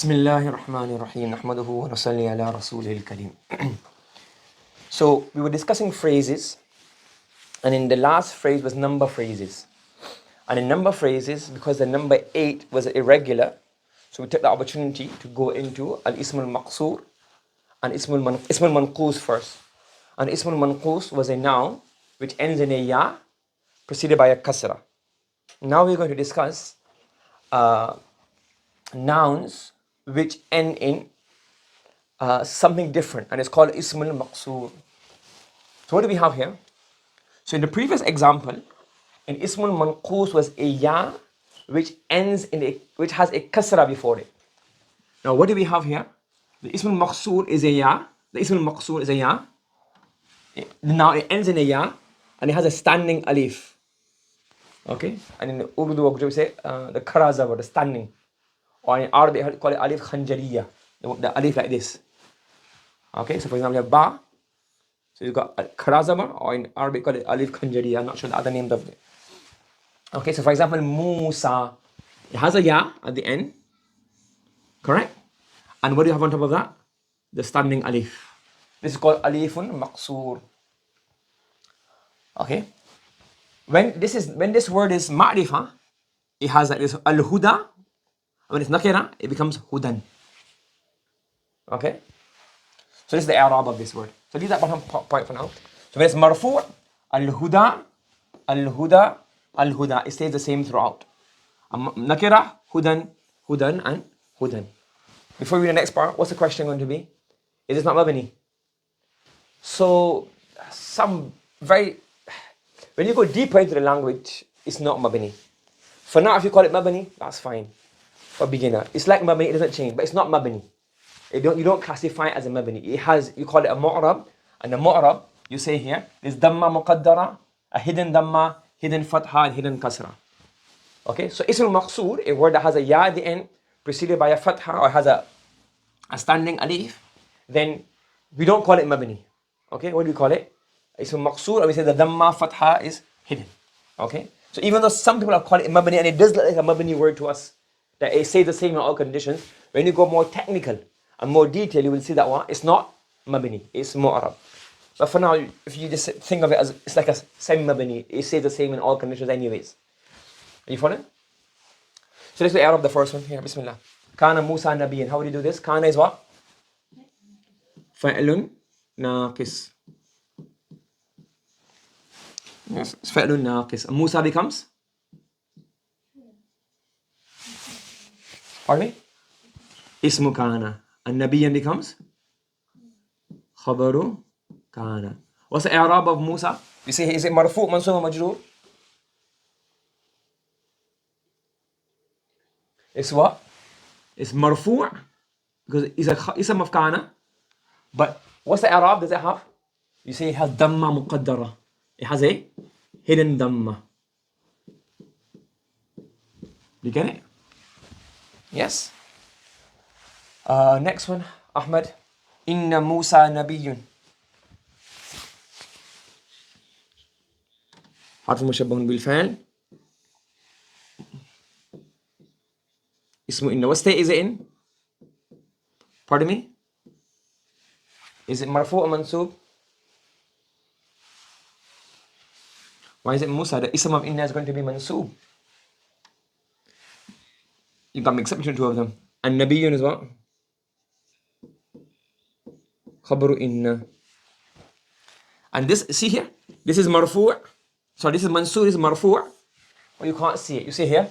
Bismillahir Rahmanir Rahim. Nahmaduhu wa nusalli ala Rasulil Kareem. So we were discussing phrases, and in the last phrase was number phrases. And in number phrases, because the number 8 was irregular, so we took the opportunity to go into al-ism al-maqsoor and ism al-manqus first. And ism al-manqus was a noun which ends in a ya, preceded by a kasra. Now we're going to discuss nouns which end in something different, and it's called ism al-maqsoor. So what do we have here? So in the previous example, an ism al-manqus was a ya which ends in which has a kasra before it. Now what do we have here? The ism al-maqsoor is a ya. The ism al-maqsoor is a ya. Now it ends in a ya and it has a standing alif. Okay? And in Urdu we say the karaza, or the standing. Or in Arabic they call it alif khanjariya. The alif like this. Okay, so for example you have ba. So you've got karazabar, or in Arabic call it alif khanjariya. I'm not sure the other names of it. Okay, so for example Musa, it has a ya at the end. Correct? And what do you have on top of that? The standing alif. This is called alifun maqsoor. Okay. When this word is ma'rifah, it has like this al-huda. When it's nakira, it becomes hudan. Okay. So this is the i'rab of this word. So leave that bottom point for now. So when it's marfu', al-huda, al-huda, al-huda, it stays the same throughout. Nakira, hudan, hudan, and hudan. Before we read the next part, what's the question going to be? Is this not mabani? So when you go deeper into the language, it's not mabani. For now, if you call it mabani, that's fine. For beginner, it's like mabani, it doesn't change, but it's not mabani. You don't classify it as a mabani. You call it a mu'rab, and the mu'rab, you say here, there's damma muqaddara, a hidden damma, hidden fatha, and hidden kasra. Okay, so ism al-maqsoor, a word that has a ya at the end, preceded by a fatha, or has a standing alif, then we don't call it mabani. Okay, what do we call it? Ism al-maqsoor, and we say the damma fatha is hidden. Okay, so even though some people are calling it mabani, and it does look like a mabani word to us, that it says the same in all conditions, when you go more technical and more detailed, you will see that one, it's not mabani, it's mu'rab. But for now, if you just think of it as, it's like a semi-mabani, it says the same in all conditions anyways. Are you following? So let's Arab the first one here. Bismillah. Kana Musa Nabiyan. How would you do this? Kana is what? Fa'lun naqis. Yes, it's fa'lun naqis. And Musa becomes? Pardon me? Ismu kana. And Nabiyan becomes? Khabaru kana. What's the Arab of Musa? We say, is it marfu', mansub, or majroor? It's what? It's marfu' because it's a ism of kana. But what's the Arab does it have? You say it has damma muqaddara. It has a hidden damma. You get it? Yes. Next one, Ahmed. Inna Musa nabiyyun. حرف مشبه بالفعل. اسمه إن. What state is it in? Pardon me? Is it marfu' or mansub? Why is it Musa? The ism of inna is going to be mansub. You got mixed up between two of them. And nabiyyun is what? Khabaru inna. And this, see here? This is marfu'. So this is mansub, this is marfu'. Well, you can't see it. You see here?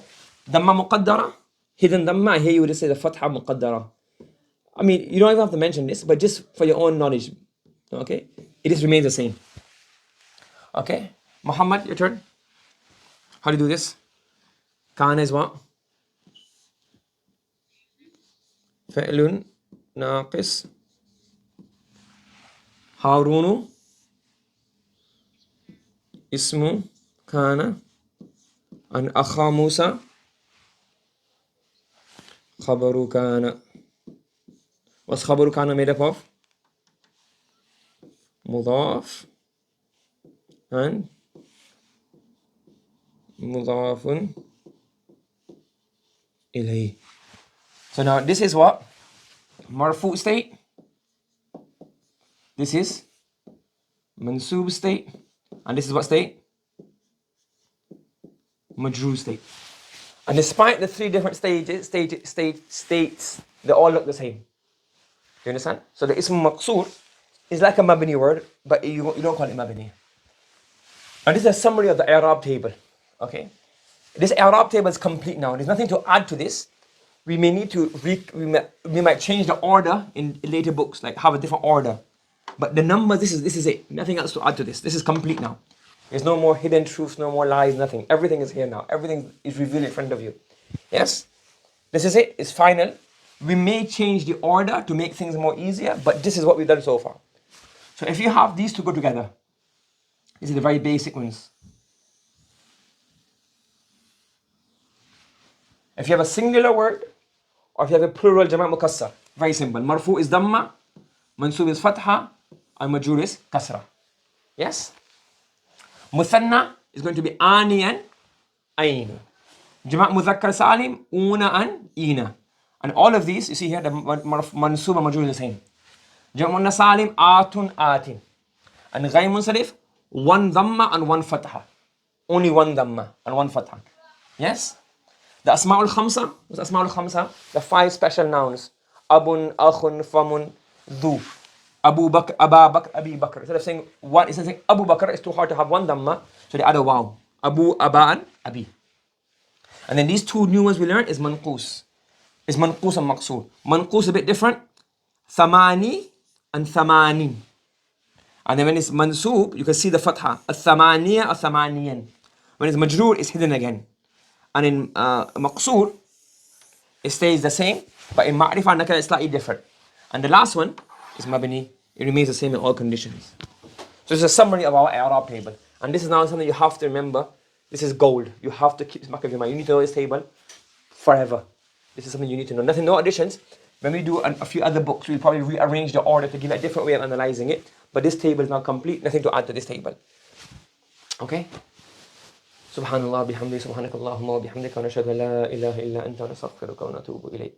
Damma muqaddara. Hidden damma. Here you would just say the fatha muqaddara. I mean, you don't even have to mention this, but just for your own knowledge. Okay? It just remains the same. Okay? Muhammad, your turn. How do you do this? Kana is what? Fa'lun naqis. Harunu. Ismu kana. And akha Musa. Khabaru kana. What's khabaru kana made up of? Mudaf and mudafun ilayh. So now this is what? Marfu state. This is mansub state. And this is what state? Majrur state. And despite the three different states, they all look the same. Do you understand? So the ism maqsoor is like a mabni word, but you don't call it mabni. And this is a summary of the Irab table. Okay? This Irab table is complete now. There's nothing to add to this. We may need to, we might change the order in later books, like have a different order. But the numbers, this is it. Nothing else to add to this. This is complete now. There's no more hidden truths, no more lies, nothing. Everything is here now. Everything is revealed in front of you. Yes? This is it. It's final. We may change the order to make things more easier, but this is what we've done so far. So if you have these to go together, these are the very basic ones. If you have a singular word, or if you have a plural jama' mukassar, very simple. Marfu is damma, mansub is fatha, and majrur is kasra. Yes? Muthanna is going to be ani and ayn. Jama' mudhakkar salim, una and ina. And all of these, you see here, the mansub and majrur is the same. Jama' muannath salim, atun, atin. And ghayr munsarif, one dhamma and one fatha. Only one dhamma and one fatha. Yes? The asma'ul khamsa, what's asma'ul khamsa? The 5 special nouns. Abun, akhun, famun, dhu. Abu Bakr, Aba Bakr, Abi Bakr. Instead of saying one, instead of saying Abu Bakr, it's too hard to have one dhamma, so they add a waw. Abu, Aba, and Abi. And then these 2 new ones we learned is manqus. Is manqus and maqsoor. Manqus a bit different. Thamani and thamanin. And then when it's mansoob, you can see the fatha. Al-thamaniya, al-thamaniyan. When it's majroor, it's hidden again. And in maqsoor, it stays the same, but in ma'rifah and nakira, it's slightly different. And the last one is mabni. It remains the same in all conditions. So this is a summary of our I'rab table. And this is now something you have to remember. This is gold. You have to keep this back of your mind. You need to know this table forever. This is something you need to know. Nothing, no additions. When we do a few other books, we'll probably rearrange the order to give it a different way of analyzing it. But this table is now complete. Nothing to add to this table. Okay? Subhanallah bihamdi subhanakallahumma wa bihamdika wa nashhadu an la ilaha illa anta wa nastaghfiruka wa natubu ilayk.